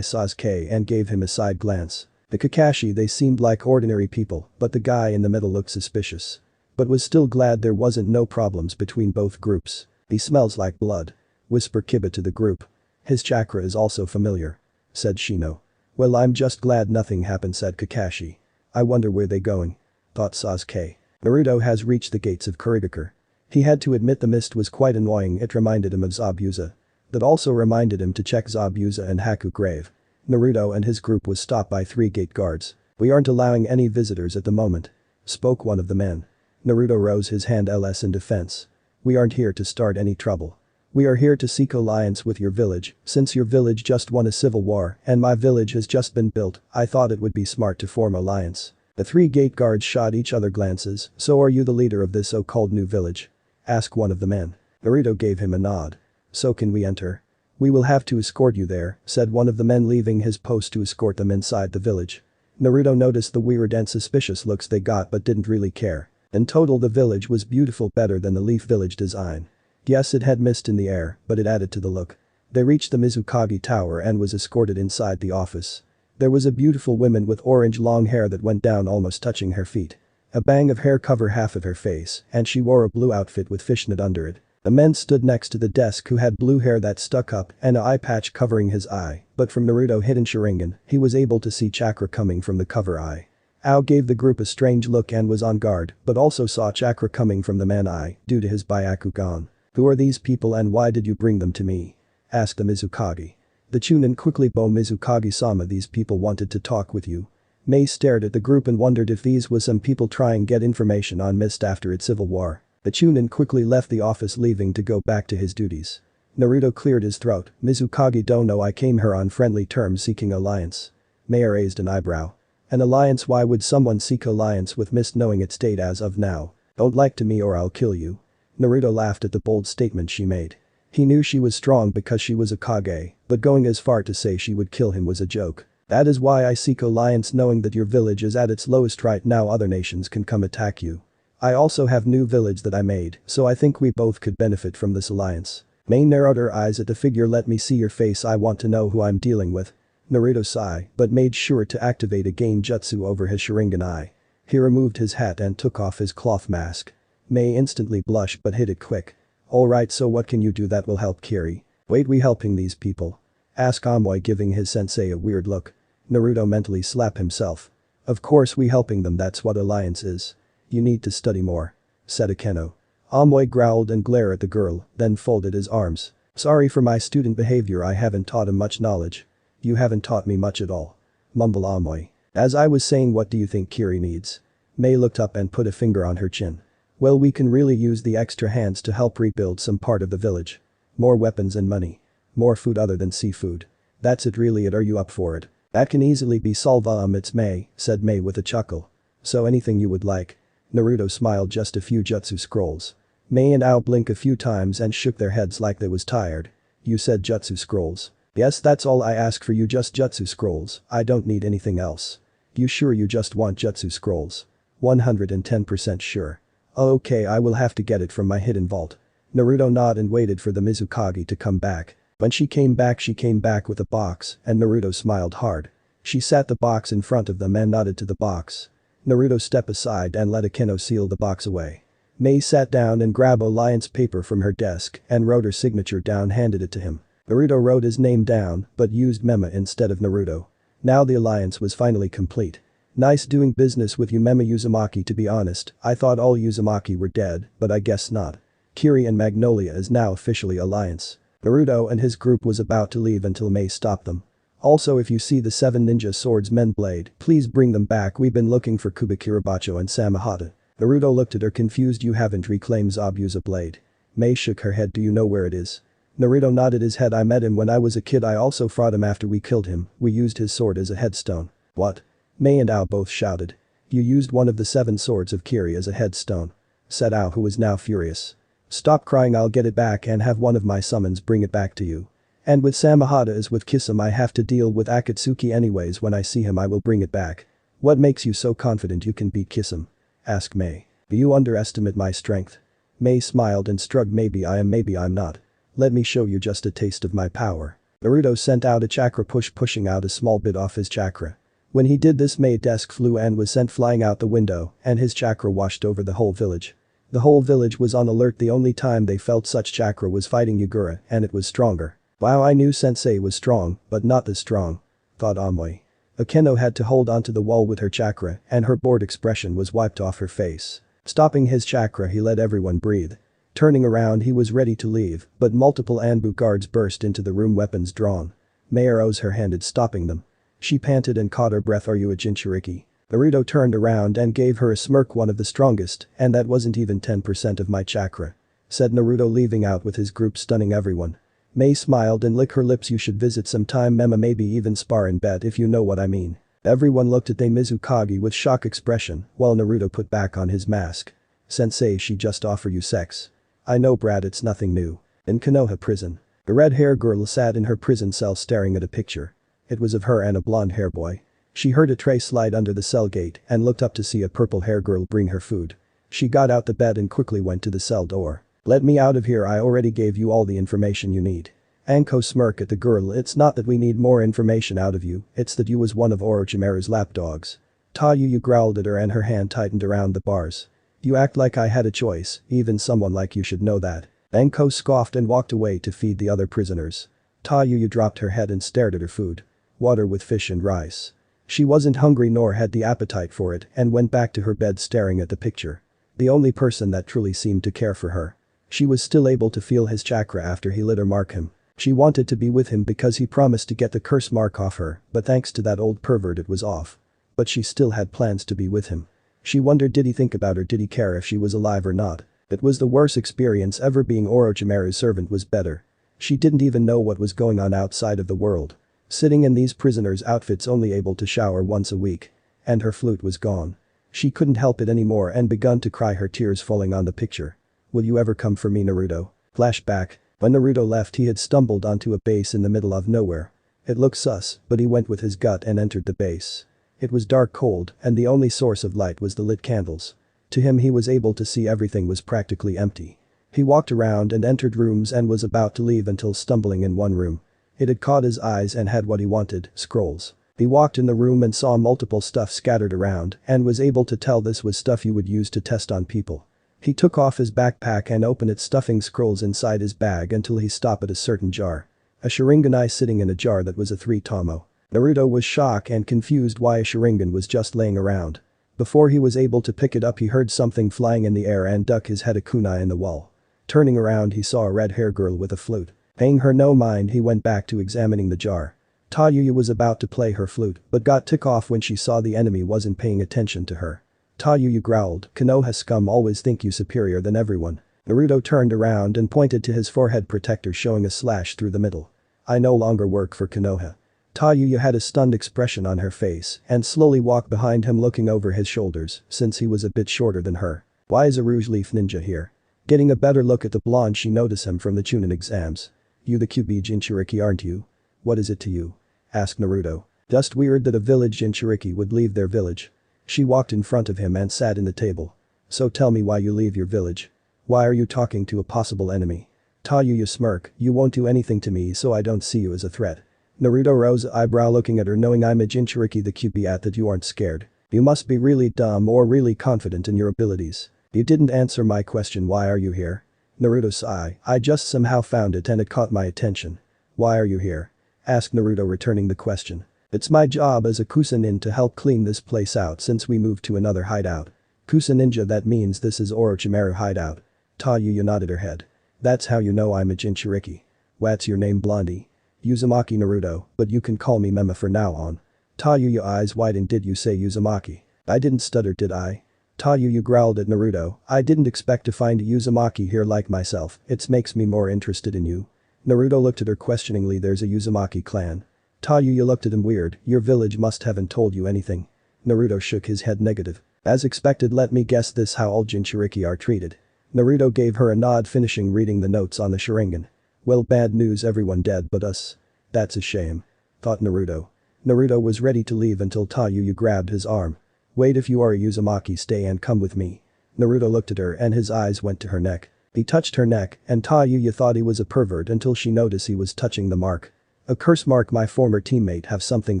Sasuke and gave him a side glance. The Kakashi they seemed like ordinary people, but the guy in the middle looked suspicious. But was still glad there wasn't no problems between both groups. He smells like blood. Whisper Kiba to the group. His chakra is also familiar. Said Shino. Well, I'm just glad nothing happened, said Kakashi. I wonder where they going. Thought Sasuke. Naruto has reached the gates of Kurigakure. He had to admit the mist was quite annoying, it reminded him of Zabuza. That also reminded him to check Zabuza and Haku grave. Naruto and his group was stopped by 3 gate guards. We aren't allowing any visitors at the moment. Spoke one of the men. Naruto rose his hand ls in defense. We aren't here to start any trouble. We are here to seek alliance with your village, since your village just won a civil war and my village has just been built, I thought it would be smart to form alliance. The 3 gate guards shot each other glances. So are you the leader of this so-called new village? Asked one of the men. Naruto gave him a nod. So can we enter? We will have to escort you there, said one of the men, leaving his post to escort them inside the village. Naruto noticed the weird and suspicious looks they got but didn't really care. In total the village was beautiful, better than the Leaf Village design. Yes, it had mist in the air, but it added to the look. They reached the Mizukage Tower and was escorted inside the office. There was a beautiful woman with orange long hair that went down almost touching her feet. A bang of hair covered half of her face and she wore a blue outfit with fishnet under it. The men stood next to the desk who had blue hair that stuck up and an eye patch covering his eye, but from Naruto hidden Sharingan, he was able to see chakra coming from the cover eye. Ao gave the group a strange look and was on guard, but also saw chakra coming from the man eye due to his Byakugan. Who are these people and why did you bring them to me? Asked the Mizukage. The Chunin quickly Bo Mizukage-sama, these people wanted to talk with you. Mei stared at the group and wondered if these was some people trying get information on Mist after its civil war. The Chunin quickly left the office, leaving to go back to his duties. Naruto cleared his throat. Mizukage don't know, I came here on friendly terms seeking alliance. Mei raised an eyebrow. An alliance? Why would someone seek alliance with Mist knowing its state as of now? Don't lie to me or I'll kill you. Naruto laughed at the bold statement she made. He knew she was strong because she was a Kage, but going as far to say she would kill him was a joke. That is why I seek alliance, knowing that your village is at its lowest right now, other nations can come attack you. I also have new village that I made, so I think we both could benefit from this alliance. Mei narrowed her eyes at the figure. Let me see your face, I want to know who I'm dealing with. Naruto sighed, but made sure to activate a gain jutsu over his Sharingan eye. He removed his hat and took off his cloth mask. Mei instantly blushed but hid it quick. Alright, so what can you do that will help Kiri? Wait, we helping these people? Asked Amoy, giving his sensei a weird look. Naruto mentally slapped himself. Of course we helping them, that's what alliance is. You need to study more. Said Akeno. Amoy growled and glared at the girl, then folded his arms. Sorry for my student behavior, I haven't taught him much knowledge. You haven't taught me much at all. Mumbled Amoy. As I was saying, what do you think Kiri needs? Mei looked up and put a finger on her chin. Well, we can really use the extra hands to help rebuild some part of the village. More weapons and money. More food other than seafood. That's it, really it, are you up for it? That can easily be solved. It's Mei, said Mei with a chuckle. So anything you would like. Naruto smiled. Just a few jutsu scrolls. Mei and Ao blinked a few times and shook their heads like they was tired. You said jutsu scrolls. Yes, that's all I ask for you, just jutsu scrolls, I don't need anything else. You sure you just want jutsu scrolls? 110% sure. Okay, I will have to get it from my hidden vault. Naruto nodded and waited for the Mizukage to come back. When she came back with a box and Naruto smiled hard. She sat the box in front of them and nodded to the box. Naruto stepped aside and let Akeno seal the box away. Mei sat down and grabbed alliance paper from her desk and wrote her signature down, handed it to him. Naruto wrote his name down but used Memma instead of Naruto. Now the alliance was finally complete. Nice doing business with you, Memma Uzumaki. To be honest, I thought all Uzumaki were dead, but I guess not. Kiri and Magnolia is now officially alliance. Naruto and his group was about to leave until Mei stopped them. Also, if you see the 7 ninja swordsmen blade, please bring them back, we've been looking for Kubikirabacho and Samahata. Naruto looked at her confused. You haven't reclaimed Zabuza blade? Mei shook her head. Do you know where it is? Naruto nodded his head. I met him when I was a kid, I also fought him after we killed him, we used his sword as a headstone. What? Mei and Ao both shouted. You used one of the 7 swords of Kiri as a headstone? Said Ao, who was now furious. Stop crying, I'll get it back and have one of my summons bring it back to you. And with Samahata as with Kisame, I have to deal with Akatsuki anyways, when I see him I will bring it back. What makes you so confident you can beat Kisame? Asked Mei. You underestimate my strength. Mei smiled and shrugged. Maybe I am, maybe I'm not. Let me show you just a taste of my power. Naruto sent out a chakra push, pushing out a small bit off his chakra. When he did this, Mei's desk flew and was sent flying out the window, and his chakra washed over the whole village. The whole village was on alert. The only time they felt such chakra was fighting Yagura, and it was stronger. Wow, I knew sensei was strong, but not this strong, thought Amway. Akeno had to hold onto the wall with her chakra, and her bored expression was wiped off her face. Stopping his chakra, he let everyone breathe. Turning around, he was ready to leave, but multiple Anbu guards burst into the room, weapons drawn. Mei arrows her handed, stopping them. She panted and caught her breath. Are you a Jinchuriki? Naruto turned around and gave her a smirk. One of the strongest, and that wasn't even 10% of my chakra, said Naruto, leaving out with his group, stunning everyone. Mei smiled and licked her lips. You should visit sometime, Memma, maybe even spar in bed, if you know what I mean. Everyone looked at Mizukage with shock expression while Naruto put back on his mask. Sensei, she just offer you sex. I know, Brad, it's nothing new. In Konoha prison, a red-haired girl sat in her prison cell staring at a picture. It was of her and a blonde-hair boy. She heard a tray slide under the cell gate and looked up to see a purple-haired girl bring her food. She got out the bed and quickly went to the cell door. Let me out of here, I already gave you all the information you need. Anko smirked at the girl. It's not that we need more information out of you, it's that you was one of Orochimaru's lapdogs. Yu growled at her and her hand tightened around the bars. You act like I had a choice, even someone like you should know that. Anko scoffed and walked away to feed the other prisoners. Yu dropped her head and stared at her food. Water with fish and rice. She wasn't hungry nor had the appetite for it and went back to her bed staring at the picture. The only person that truly seemed to care for her. She was still able to feel his chakra after he let her mark him. She wanted to be with him because he promised to get the curse mark off her, but thanks to that old pervert it was off. But she still had plans to be with him. She wondered, did he think about her, did he care if she was alive or not? It was the worst experience ever. Being Orochimaru's servant was better. She didn't even know what was going on outside of the world. Sitting in these prisoners' outfits, only able to shower once a week. And her flute was gone. She couldn't help it anymore and begun to cry, her tears falling on the picture. Will you ever come for me, Naruto? Flashback. When Naruto left, he had stumbled onto a base in the middle of nowhere. It looked sus, but he went with his gut and entered the base. It was dark, cold, and the only source of light was the lit candles. To him, he was able to see everything was practically empty. He walked around and entered rooms and was about to leave until stumbling in one room. It had caught his eyes and had what he wanted, scrolls. He walked in the room and saw multiple stuff scattered around and was able to tell this was stuff you would use to test on people. He took off his backpack and opened it, stuffing scrolls inside his bag until he stopped at a certain jar. A Sharingan sitting in a jar that was a 3-tomo. Naruto was shocked and confused why a Sharingan was just laying around. Before he was able to pick it up, he heard something flying in the air and duck his head, a kunai in the wall. Turning around, he saw a red-haired girl with a flute. Paying her no mind, he went back to examining the jar. Yu was about to play her flute but got ticked off when she saw the enemy wasn't paying attention to her. Yu growled, Konoha scum always think you superior than everyone. Naruto turned around and pointed to his forehead protector, showing a slash through the middle. I no longer work for Konoha. Yu had a stunned expression on her face and slowly walked behind him, looking over his shoulders since he was a bit shorter than her. Why is a Rouge Leaf ninja here? Getting a better look at the blonde, she noticed him from the Chunin exams. You the QB Jinchuriki, aren't you? What is it to you? Asked Naruto. Just weird that a village Jinchuriki would leave their village. She walked in front of him and sat in the table. So tell me why you leave your village. Why are you talking to a possible enemy? You smirk, you won't do anything to me, so I don't see you as a threat. Naruto rose an eyebrow, looking at her, knowing I'm a Jinchuriki the QB at that you aren't scared. You must be really dumb or really confident in your abilities. You didn't answer my question, why are you here? Naruto sighed, I just somehow found it and it caught my attention. Why are you here? Asked Naruto, returning the question. It's my job as a Kusa-nin to help clean this place out since we moved to another hideout. Kusa ninja, that means this is Orochimaru hideout. Yu nodded her head. That's how you know I'm a Jinchuriki. What's your name, blondie? Uzumaki Naruto, but you can call me Memma for now on. Your eyes widened, did you say Uzumaki? I didn't stutter, did I? You growled at Naruto, I didn't expect to find a Uzumaki here like myself, it makes me more interested in you. Naruto looked at her questioningly, there's a Uzumaki clan. You looked at him weird, your village must haven't told you anything. Naruto shook his head negative. As expected, let me guess this how all Jinchuriki are treated. Naruto gave her a nod, finishing reading the notes on the Sharingan. Well, bad news, everyone dead but us. That's a shame. Thought Naruto. Naruto was ready to leave until Yu grabbed his arm. Wait, if you are a Uzumaki, stay and come with me. Naruto looked at her and his eyes went to her neck. He touched her neck and Tayuya thought he was a pervert until she noticed he was touching the mark. A curse mark. My former teammate have something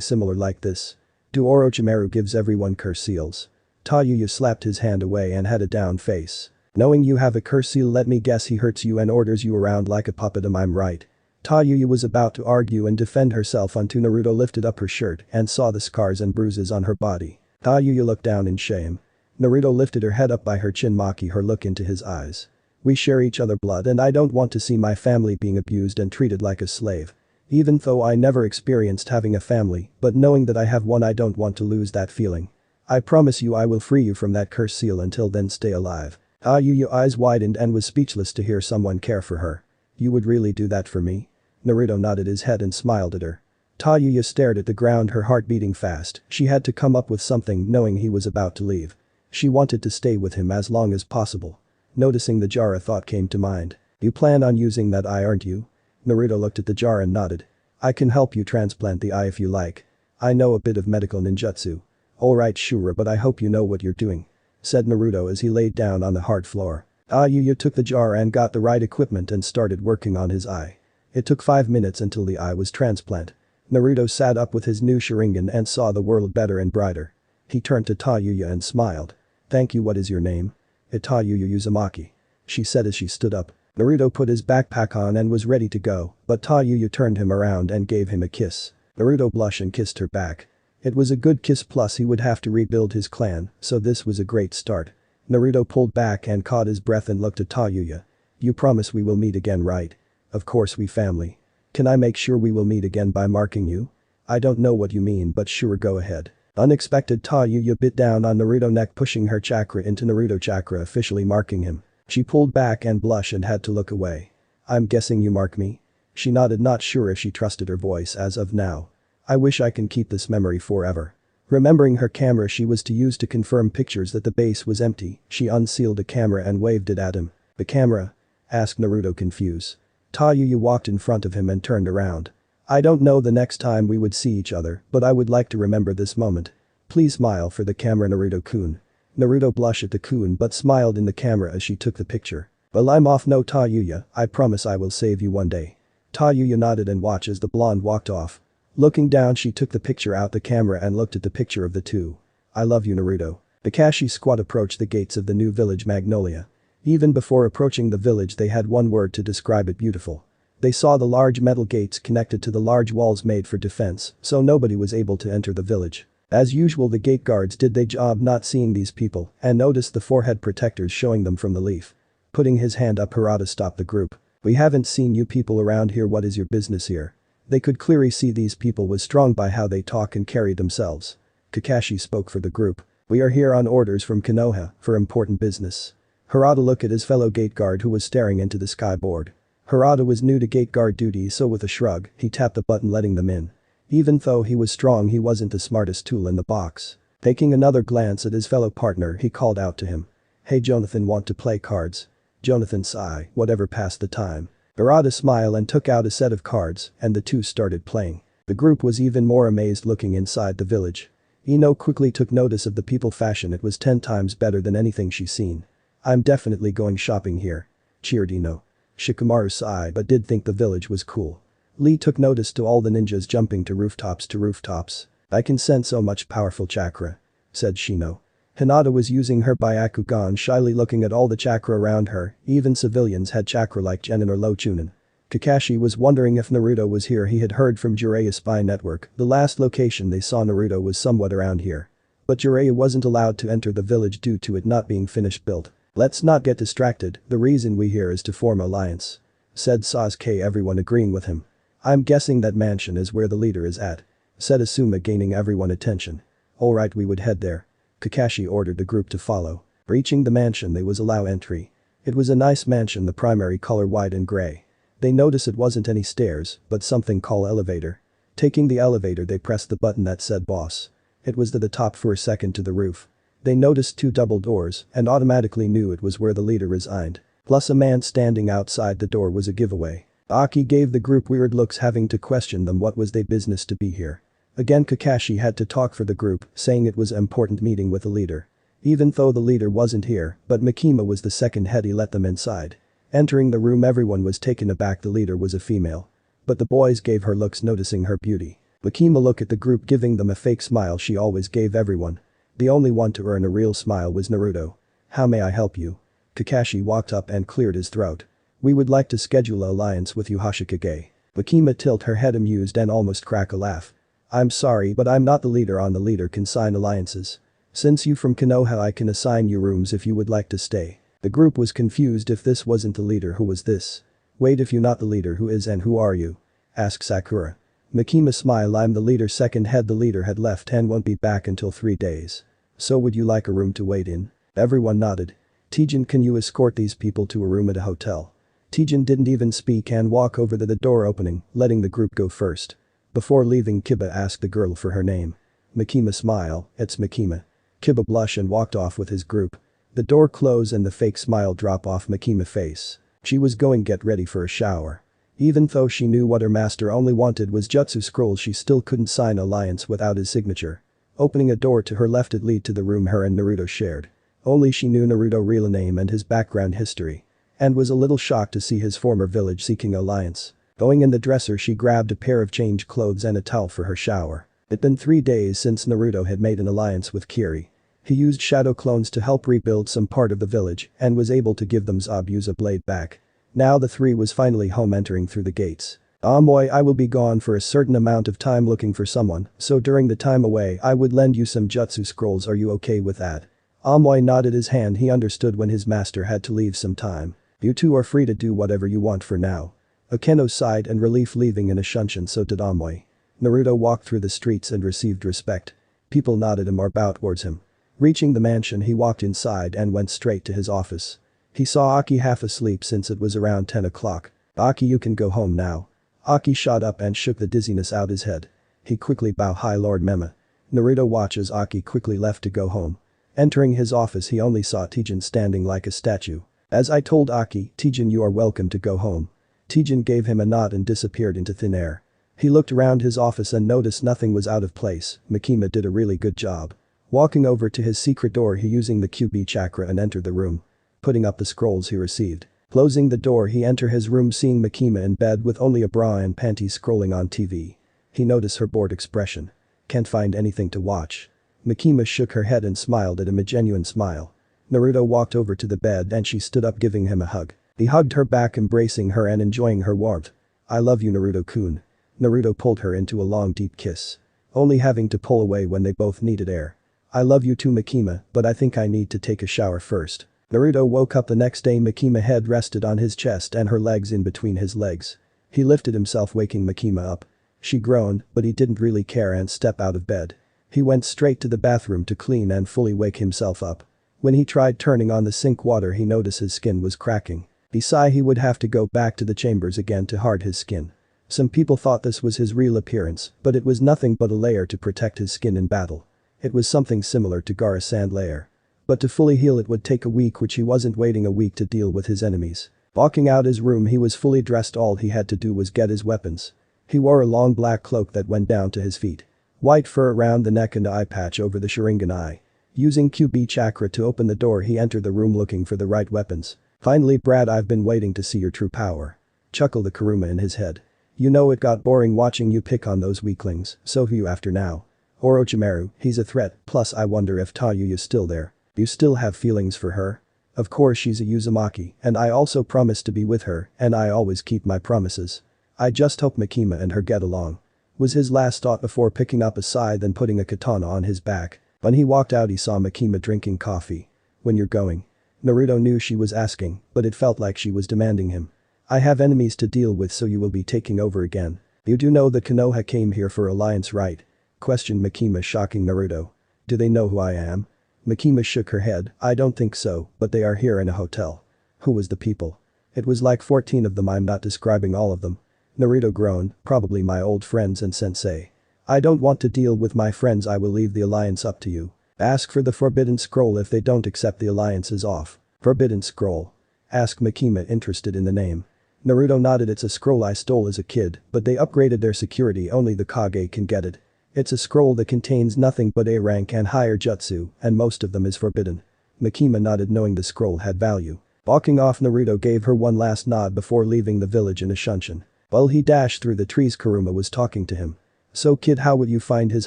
similar like this. Do Orochimaru gives everyone curse seals. Tayuya slapped his hand away and had a down face. Knowing you have a curse seal, let me guess he hurts you and orders you around like a puppet, am I right? Tayuya was about to argue and defend herself until Naruto lifted up her shirt and saw the scars and bruises on her body. Tayuya looked down in shame. Naruto lifted her head up by her chin, mocking her look into his eyes. We share each other blood and I don't want to see my family being abused and treated like a slave. Even though I never experienced having a family, but knowing that I have one, I don't want to lose that feeling. I promise you I will free you from that curse seal. Until then, stay alive. Tayuya's eyes widened and was speechless to hear someone care for her. You would really do that for me? Naruto nodded his head and smiled at her. Tayuya stared at the ground, her heart beating fast. She had to come up with something knowing he was about to leave. She wanted to stay with him as long as possible. Noticing the jar, a thought came to mind. You plan on using that eye, aren't you? Naruto looked at the jar and nodded. I can help you transplant the eye if you like. I know a bit of medical ninjutsu. Alright sure, but I hope you know what you're doing, said Naruto as he laid down on the hard floor. Tayuya took the jar and got the right equipment and started working on his eye. It took 5 minutes until the eye was transplanted. Naruto sat up with his new Sharingan and saw the world better and brighter. He turned to Tayuya and smiled. Thank you, what is your name? Tayuya Uzumaki, she said as she stood up. Naruto put his backpack on and was ready to go, but Tayuya turned him around and gave him a kiss. Naruto blushed and kissed her back. It was a good kiss, plus he would have to rebuild his clan, so this was a great start. Naruto pulled back and caught his breath and looked at Tayuya. You promise we will meet again, right? Of course, we family. Can I make sure we will meet again by marking you? I don't know what you mean, but sure, go ahead. Unexpected, Tayuya bit down on Naruto's neck, pushing her chakra into Naruto chakra, officially marking him. She pulled back and blushed and had to look away. I'm guessing you mark me? She nodded, not sure if she trusted her voice as of now. I wish I can keep this memory forever. Remembering her camera she was to use to confirm pictures that the base was empty, she unsealed a camera and waved it at him. The camera? Asked Naruto, confused. Tayuya walked in front of him and turned around. I don't know the next time we would see each other, but I would like to remember this moment. Please smile for the camera, Naruto-kun. Naruto blushed at the kun but smiled in the camera as she took the picture. Well, I'm off now, Tayuya, I promise I will save you one day. Tayuya nodded and watched as the blonde walked off. Looking down, she took the picture out the camera and looked at the picture of the two. I love you, Naruto. The Kakashi squad approached the gates of the new village Magnolia. Even before approaching the village they had one word to describe it: beautiful. They saw the large metal gates connected to the large walls made for defense, so nobody was able to enter the village. As usual, the gate guards did their job not seeing these people and noticed the forehead protectors showing them from the leaf. Putting his hand up, Hinata stopped the group. We haven't seen you people around here, what is your business here? They could clearly see these people was strong by how they talk and carry themselves. Kakashi spoke for the group. We are here on orders from Konoha for important business. Hinata looked at his fellow gate guard who was staring into the skyboard. Hinata was new to gate guard duty, so with a shrug, he tapped the button letting them in. Even though he was strong, he wasn't the smartest tool in the box. Taking another glance at his fellow partner, he called out to him. Hey Jonathan, want to play cards? Jonathan sighed, whatever, passed the time. Hinata smiled and took out a set of cards, and the two started playing. The group was even more amazed looking inside the village. Ino quickly took notice of the people fashion, it was 10 times better than anything she's seen. I'm definitely going shopping here, cheered Ino. Shikamaru sighed but did think the village was cool. Lee took notice to all the ninjas jumping to rooftops. I can sense so much powerful chakra, said Shino. Hinata was using her Byakugan, shyly looking at all the chakra around her, even civilians had chakra like Genin or Low Chunin. Kakashi was wondering if Naruto was here. He had heard from Jiraiya spy network, the last location they saw Naruto was somewhat around here. But Jiraiya wasn't allowed to enter the village due to it not being finished built. Let's not get distracted, the reason we here is to form alliance, said Sasuke, everyone agreeing with him. I'm guessing that mansion is where the leader is at, said Asuma, gaining everyone attention. Alright, we would head there. Kakashi ordered the group to follow. Reaching the mansion they was allow entry. It was a nice mansion, the primary color white and gray. They noticed it wasn't any stairs, but something called elevator. Taking the elevator they pressed the button that said boss. It was to the top for a second to the roof. They noticed 2 double doors and automatically knew it was where the leader resigned. Plus a man standing outside the door was a giveaway. Aki gave the group weird looks, having to question them what was their business to be here. Again Kakashi had to talk for the group, saying it was an important meeting with the leader. Even though the leader wasn't here, but Makima was the second head he let them inside. Entering the room everyone was taken aback, the leader was a female. But the boys gave her looks noticing her beauty. Makima looked at the group giving them a fake smile she always gave everyone. The only one to earn a real smile was Naruto. "How may I help you?" Kakashi walked up and cleared his throat. "We would like to schedule an alliance with you, Hashirama." Makima tilted her head amused and almost cracked a laugh. "I'm sorry but I'm not the leader on the leader can sign alliances. Since you from Konoha I can assign you rooms if you would like to stay." The group was confused. If this wasn't the leader, who was this? "Wait, if you're not the leader, who is and who are you?" asked Sakura. Makima smiled. "I'm the leader, second head. The leader had left and won't be back until 3 days. So would you like a room to wait in?" Everyone nodded. "Teijin, can you escort these people to a room at a hotel?" Teijin didn't even speak and walk over to the door opening, letting the group go first. Before leaving, Kiba asked the girl for her name. Makima smiled. "It's Makima." Kiba blushed and walked off with his group. The door closed and the fake smile dropped off Makima's face. She was going get ready for a shower. Even though she knew what her master only wanted was jutsu scrolls, she still couldn't sign alliance without his signature. Opening a door to her left, it led to the room her and Naruto shared. Only she knew Naruto's real name and his background history. And was a little shocked to see his former village seeking alliance. Going in the dresser, she grabbed a pair of change clothes and a towel for her shower. It'd been 3 days since Naruto had made an alliance with Kiri. He used shadow clones to help rebuild some part of the village and was able to give them Zabuza blade back. Now the three was finally home, entering through the gates. "Amoy, I will be gone for a certain amount of time looking for someone, so during the time away I would lend you some jutsu scrolls. Are you okay with that?" Amoy nodded his hand. He understood when his master had to leave some time. "You two are free to do whatever you want for now." Akeno sighed in relief, leaving in a shunshin. So did Amoy. Naruto walked through the streets and received respect. People nodded him or bowed towards him. Reaching the mansion, he walked inside and went straight to his office. He saw Aki half asleep since it was around 10 o'clock. "Aki, you can go home now." Aki shot up and shook the dizziness out his head. He quickly bowed. "Hi, Lord Memma." Naruto watched as Aki quickly left to go home. Entering his office, he only saw Teijin standing like a statue. "As I told Aki, Teijin, you are welcome to go home." Teijin gave him a nod and disappeared into thin air. He looked around his office and noticed nothing was out of place. Makima did a really good job. Walking over to his secret door, he using the QB chakra and entered the room. Putting up the scrolls he received. Closing the door, he entered his room, seeing Makima in bed with only a bra and panties scrolling on TV. He noticed her bored expression. "Can't find anything to watch." Makima shook her head and smiled at him, a genuine smile. Naruto walked over to the bed and she stood up, giving him a hug. He hugged her back, embracing her and enjoying her warmth. "I love you, Naruto-kun." Naruto pulled her into a long deep kiss. Only having to pull away when they both needed air. "I love you too, Makima, but I think I need to take a shower first." Naruto woke up the next day. Makima's head rested on his chest and her legs in between his legs. He lifted himself, waking Makima up. She groaned, but he didn't really care and stepped out of bed. He went straight to the bathroom to clean and fully wake himself up. When he tried turning on the sink water, he noticed his skin was cracking. Besides, he would have to go back to the chambers again to hard his skin. Some people thought this was his real appearance, but it was nothing but a layer to protect his skin in battle. It was something similar to Gaara's sand layer. But to fully heal it would take a week, which he wasn't waiting a week to deal with his enemies. Walking out his room, he was fully dressed. All he had to do was get his weapons. He wore a long black cloak that went down to his feet. White fur around the neck and eye patch over the Sharingan eye. Using QB chakra to open the door, he entered the room looking for the right weapons. "Finally, Brad, I've been waiting to see your true power." Chuckled the Kuruma in his head. "You know, it got boring watching you pick on those weaklings, so who you after now?" "Orochimaru, he's a threat, plus I wonder if Tayuya's still there." "You still have feelings for her?" "Of course, she's a Uzumaki, and I also promised to be with her, and I always keep my promises. I just hope Makima and her get along." Was his last thought before picking up a scythe and putting a katana on his back. When he walked out, he saw Makima drinking coffee. "When you're going?" Naruto knew she was asking, but it felt like she was demanding him. "I have enemies to deal with, so you will be taking over again." "You do know the Konoha came here for alliance, right?" questioned Makima, shocking Naruto. "Do they know who I am?" Makima shook her head. "I don't think so, but they are here in a hotel." "Who was the people?" "It was like 14 of them. I'm not describing all of them." Naruto groaned. "Probably my old friends and sensei." "I don't want to deal with my friends. I will leave the alliance up to you. Ask for the forbidden scroll. If they don't accept, the alliance is off." "Forbidden scroll?" asked Makima, interested in the name. Naruto nodded. "It's a scroll I stole as a kid, but they upgraded their security. Only the Kage can get it." It's a scroll that contains nothing but A rank and higher jutsu, and most of them is forbidden. Makima nodded knowing the scroll had value. Walking off, Naruto gave her one last nod before leaving the village in a shunshin. While he dashed through the trees, Kuruma was talking to him. "So kid, how would you find his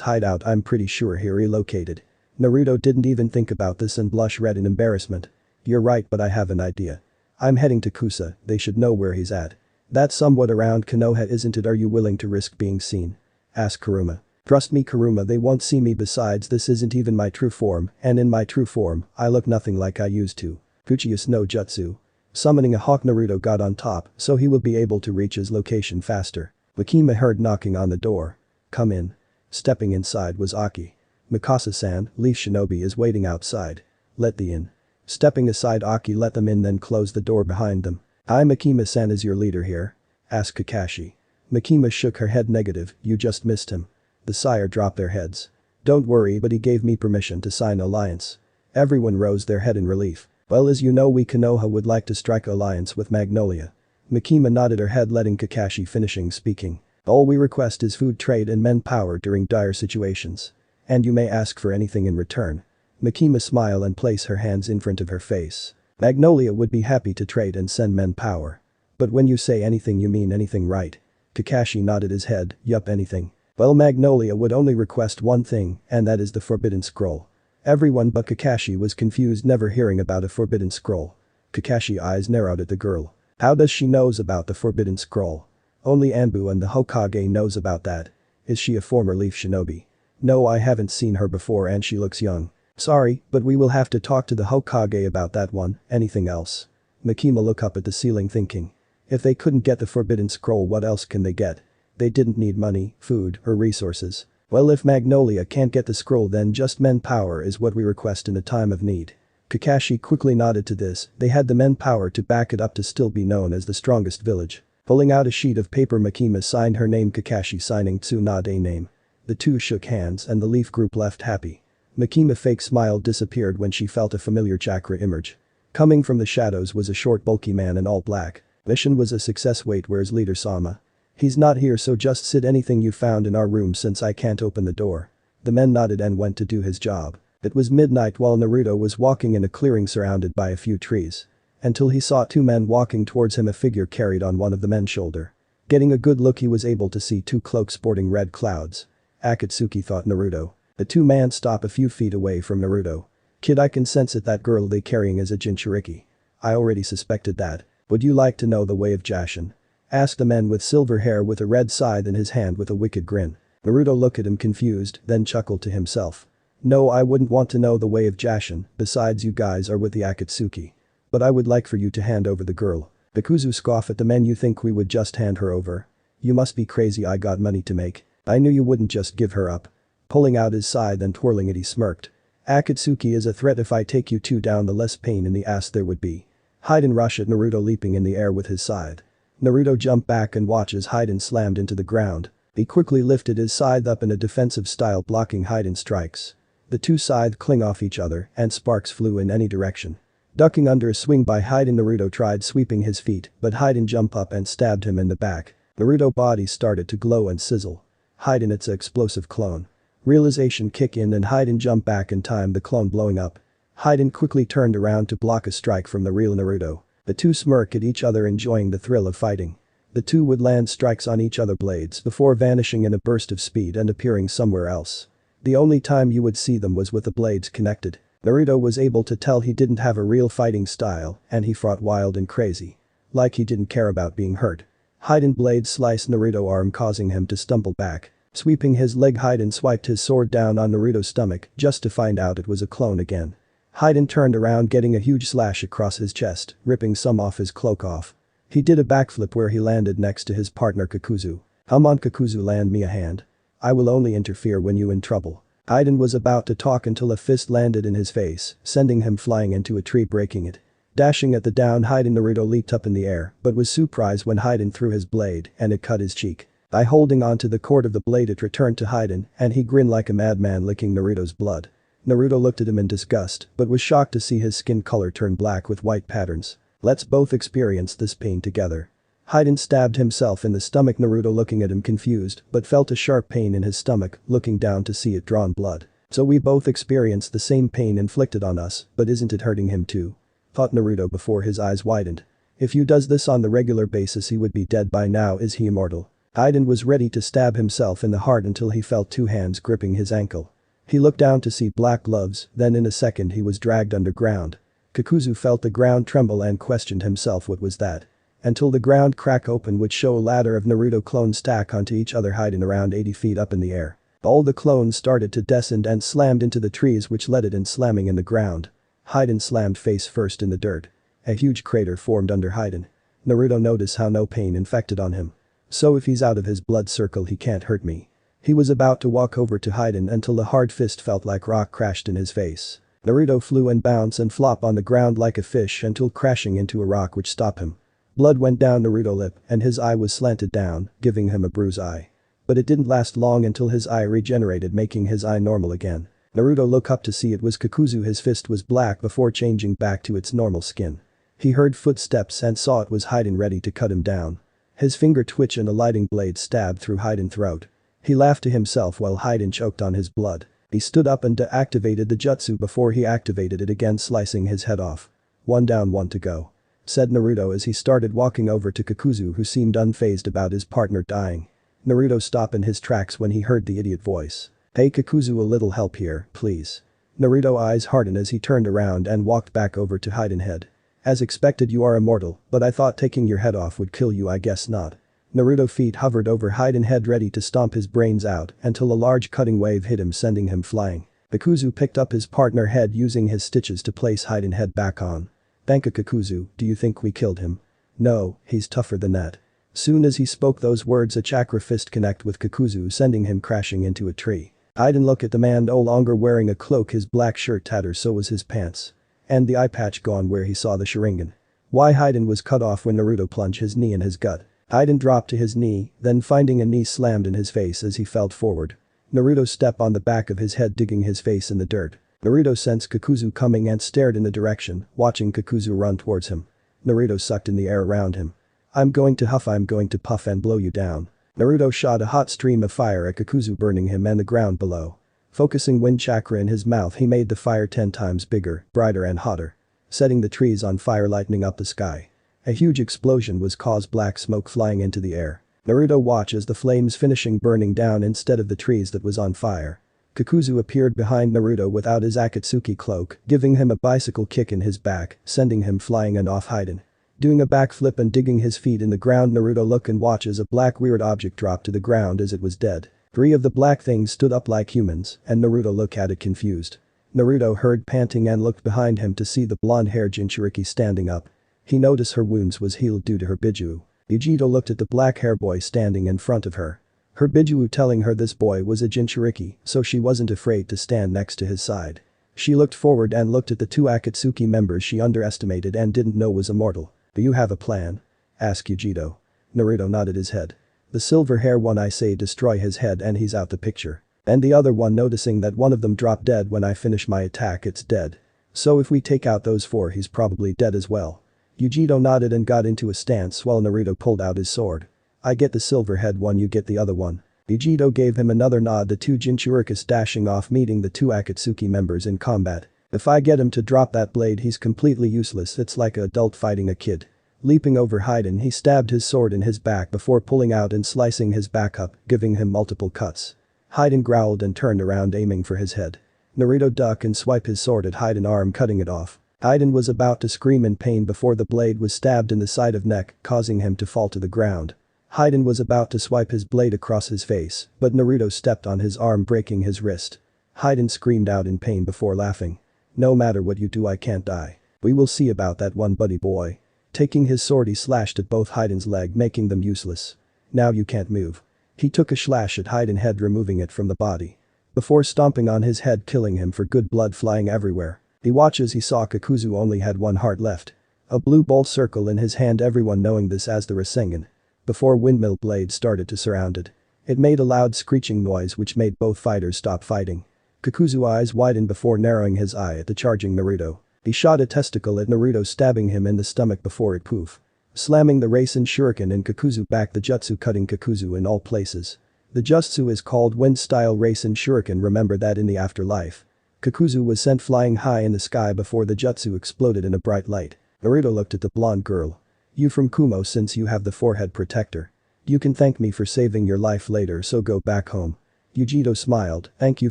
hideout? I'm pretty sure he relocated." Naruto didn't even think about this and blushed red in embarrassment. "You're right, but I have an idea. I'm heading to Kusa, they should know where he's at." "That's somewhat around Konoha, isn't it? Are you willing to risk being seen?" asked Kuruma. "Trust me Kuruma, they won't see me, besides this isn't even my true form, and in my true form, I look nothing like I used to. Uchiha no jutsu. Summoning a hawk, Naruto got on top so he will be able to reach his location faster." Makima heard knocking on the door. "Come in." Stepping inside was Aki. "Mikasa-san, Leaf Shinobi is waiting outside. Let the in." Stepping aside, Aki let them in, then closed the door behind them. "I Makima-san is your leader here?" asked Kakashi. Makima shook her head negative. "You just missed him." The sire dropped their heads. "Don't worry, but he gave me permission to sign alliance." Everyone rose their head in relief. "Well, as you know, we Konoha would like to strike alliance with Magnolia." Makima nodded her head, letting Kakashi finishing speaking. "All we request is food, trade and manpower during dire situations. And you may ask for anything in return." Makima smiled and placed her hands in front of her face. "Magnolia would be happy to trade and send manpower. But when you say anything, you mean anything, right?" Kakashi nodded his head. "Yup, anything." "Well, Magnolia would only request one thing, and that is the Forbidden Scroll." Everyone but Kakashi was confused, never hearing about a Forbidden Scroll. Kakashi's eyes narrowed at the girl. "How does she knows about the Forbidden Scroll?" "Only Anbu and the Hokage knows about that." "Is she a former Leaf Shinobi?" "No, I haven't seen her before and she looks young." "Sorry, but we will have to talk to the Hokage about that one." "Anything else?" Makima looked up at the ceiling thinking. If they couldn't get the Forbidden Scroll, what else can they get? They didn't need money, food, or resources. "Well, if Magnolia can't get the scroll, then just manpower is what we request in a time of need." Kakashi quickly nodded to this. They had the manpower to back it up to still be known as the strongest village. Pulling out a sheet of paper, Makima signed her name, Kakashi signing Tsunade's name. The two shook hands and the Leaf group left happy. Makima's fake smile disappeared when she felt a familiar chakra emerge. Coming from the shadows was a short, bulky man in all black. "Mission was a success. Wait, where's Leader Sama?" "He's not here, so just sit. Anything you found in our room, since I can't open the door." The man nodded and went to do his job. It was midnight while Naruto was walking in a clearing surrounded by a few trees. Until he saw two men walking towards him, a figure carried on one of the men's shoulder. Getting a good look, he was able to see two cloaks sporting red clouds. Akatsuki, thought Naruto. The two men stopped a few feet away from Naruto. "Kid, I can sense it, that girl they carrying is a Jinchuriki." "I already suspected that. Would you like to know the way of Jashin?" asked the man with silver hair with a red scythe in his hand with a wicked grin. Naruto looked at him confused, then chuckled to himself. "No, I wouldn't want to know the way of Jashin, besides you guys are with the Akatsuki. But I would like for you to hand over the girl." Bikuzu scoffed at the men. "You think we would just hand her over? You must be crazy, I got money to make. I knew you wouldn't just give her up." Pulling out his scythe and twirling it, he smirked. "Akatsuki is a threat. If I take you two down, the less pain in the ass there would be." Hayden rushed at Naruto, leaping in the air with his scythe. Naruto jumped back and watched as Hayden slammed into the ground. He quickly lifted his scythe up in a defensive style, blocking Hayden's strikes. The two scythes cling off each other and sparks flew in any direction. Ducking under a swing by Hayden, Naruto tried sweeping his feet, but Hayden jumped up and stabbed him in the back. Naruto's body started to glow and sizzle. "Hayden, it's an explosive clone." Realization kicked in and Hayden jumped back in time, the clone blowing up. Hayden quickly turned around to block a strike from the real Naruto. The two smirked at each other, enjoying the thrill of fighting. The two would land strikes on each other blades before vanishing in a burst of speed and appearing somewhere else. The only time you would see them was with the blades connected. Naruto was able to tell he didn't have a real fighting style and he fought wild and crazy. Like he didn't care about being hurt. Hayden blade sliced Naruto's arm, causing him to stumble back. Sweeping his leg, Hayden swiped his sword down on Naruto's stomach just to find out it was a clone again. Hayden turned around, getting a huge slash across his chest, ripping some off his cloak off. He did a backflip where he landed next to his partner Kakuzu. "Come on Kakuzu, land me a hand. I will only interfere when you in trouble." Hayden was about to talk until a fist landed in his face, sending him flying into a tree, breaking it. Dashing at the down Hayden, Naruto leaped up in the air but was surprised when Hayden threw his blade and it cut his cheek. By holding onto the cord of the blade, it returned to Hayden and he grinned like a madman, licking Naruto's blood. Naruto looked at him in disgust but was shocked to see his skin color turn black with white patterns. "Let's both experience this pain together." Haiden stabbed himself in the stomach. Naruto looking at him confused but felt a sharp pain in his stomach, looking down to see it drawn blood. So we both experienced the same pain inflicted on us, but isn't it hurting him too? Thought Naruto before his eyes widened. If you does this on the regular basis he would be dead by now. Is he immortal? Haiden was ready to stab himself in the heart until he felt two hands gripping his ankle. He looked down to see black gloves, then in a second he was dragged underground. Kakuzu felt the ground tremble and questioned himself what was that. Until the ground crack open would show a ladder of Naruto clones stack onto each other hiding around 80 feet up in the air. All the clones started to descend and slammed into the trees which led it in slamming in the ground. Haiden slammed face first in the dirt. A huge crater formed under Haiden. Naruto noticed how no pain infected on him. So if he's out of his blood circle he can't hurt me. He was about to walk over to Haiden until the hard fist felt like rock crashed in his face. Naruto flew and bounced and flop on the ground like a fish until crashing into a rock which stopped him. Blood went down Naruto's lip and his eye was slanted down, giving him a bruised eye. But it didn't last long until his eye regenerated, making his eye normal again. Naruto looked up to see it was Kakuzu. His fist was black before changing back to its normal skin. He heard footsteps and saw it was Haiden ready to cut him down. His finger twitched and a lighting blade stabbed through Haiden's throat. He laughed to himself while Haiden choked on his blood. He stood up and deactivated the jutsu before he activated it again, slicing his head off. "One down, one to go," said Naruto as he started walking over to Kakuzu, who seemed unfazed about his partner dying. Naruto stopped in his tracks when he heard the idiot voice. "Hey Kakuzu, a little help here, please." Naruto's eyes hardened as he turned around and walked back over to Haiden's head. "As expected, you are immortal, but I thought taking your head off would kill you. I guess not." Naruto's feet hovered over Haiden's head ready to stomp his brains out until a large cutting wave hit him, sending him flying. Kakuzu picked up his partner's head using his stitches to place Haiden's head back on. "Thank you Kakuzu, do you think we killed him?" "No, he's tougher than that." Soon as he spoke those words, a chakra fist connected with Kakuzu, sending him crashing into a tree. Haiden looked at the man, no longer wearing a cloak, his black shirt tattered, so was his pants. And the eye patch gone where he saw the Sharingan. Why Haiden was cut off when Naruto plunged his knee in his gut. Haiden dropped to his knee, then finding a knee slammed in his face as he fell forward. Naruto stepped on the back of his head, digging his face in the dirt. Naruto sensed Kakuzu coming and stared in the direction, watching Kakuzu run towards him. Naruto sucked in the air around him. "I'm going to huff, I'm going to puff and blow you down." Naruto shot a hot stream of fire at Kakuzu, burning him and the ground below. Focusing wind chakra in his mouth, he made the fire 10 times bigger, brighter and hotter. Setting the trees on fire, lighting up the sky. A huge explosion was caused, black smoke flying into the air. Naruto watched as the flames finishing burning down instead of the trees that was on fire. Kakuzu appeared behind Naruto without his Akatsuki cloak, giving him a bicycle kick in his back, sending him flying and off Haiden. Doing a backflip and digging his feet in the ground, Naruto looked and watched as a black weird object dropped to the ground as it was dead. 3 of the black things stood up like humans, and Naruto looked at it confused. Naruto heard panting and looked behind him to see the blonde-haired Jinchuriki standing up. He noticed her wounds was healed due to her Biju. Ujito looked at the black-hair boy standing in front of her. Her Biju telling her this boy was a Jinchuriki, so she wasn't afraid to stand next to his side. She looked forward and looked at the 2 Akatsuki members she underestimated and didn't know was immortal. "Do you have a plan?" asked Ujito. Naruto nodded his head. "The silver hair one, I say destroy his head and he's out the picture. And the other one, noticing that one of them dropped dead when I finish my attack, it's dead. So if we take out those 4, he's probably dead as well." Ujito nodded and got into a stance while Naruto pulled out his sword. "I get the silver head one, you get the other one." Ujito gave him another nod, the 2 Jinchurikis dashing off, meeting the 2 Akatsuki members in combat. "If I get him to drop that blade, he's completely useless, it's like an adult fighting a kid." Leaping over Haiden, he stabbed his sword in his back before pulling out and slicing his back up, giving him multiple cuts. Haiden growled and turned around, aiming for his head. Naruto ducked and swiped his sword at Haiden's arm, cutting it off. Haiden was about to scream in pain before the blade was stabbed in the side of neck, causing him to fall to the ground. Haiden was about to swipe his blade across his face, but Naruto stepped on his arm, breaking his wrist. Haiden screamed out in pain before laughing. "No matter what you do, I can't die. We will see about that one, buddy boy." Taking his sword, he slashed at both Haiden's leg, making them useless. "Now you can't move." He took a slash at Haiden's head, removing it from the body. Before stomping on his head, killing him for good, blood flying everywhere. He watched as he saw Kakuzu only had 1 heart left. A blue bolt circle in his hand, everyone knowing this as the Rasengan. Before windmill blades started to surround it. It made a loud screeching noise which made both fighters stop fighting. Kakuzu's eyes widened before narrowing his eye at the charging Naruto. He shot a testicle at Naruto, stabbing him in the stomach before it poof. Slamming the Rasen Shuriken and Kakuzu back the jutsu cutting Kakuzu in all places. The jutsu is called wind-style Rasen Shuriken, remember that in the afterlife. Kakuzu was sent flying high in the sky before the jutsu exploded in a bright light. Naruto looked at the blonde girl. You from Kumo, since you have the forehead protector. You can thank me for saving your life later, so go back home. Yujito smiled, thank you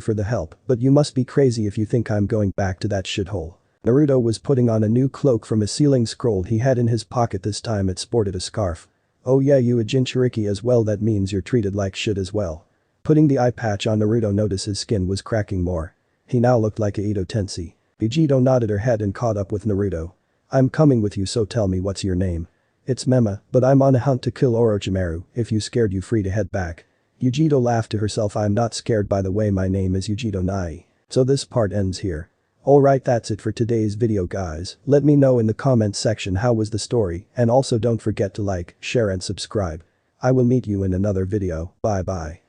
for the help, but you must be crazy if you think I'm going back to that shithole. Naruto was putting on a new cloak from a sealing scroll he had in his pocket. This time it sported a scarf. Oh yeah, you a Jinchuriki as well, that means you're treated like shit as well. Putting the eye patch on, Naruto noticed his skin was cracking more. He now looked like a Ito Tensei. Yujito nodded her head and caught up with Naruto. I'm coming with you, so tell me, what's your name? It's Memma, but I'm on a hunt to kill Orochimaru. If you scared, you free to head back. Yujito laughed to herself. I'm not scared, by the way, my name is Yujito Nai. So this part ends here. Alright, that's it for today's video guys. Let me know in the comments section how was the story, and also don't forget to like, share and subscribe. I will meet you in another video. Bye bye.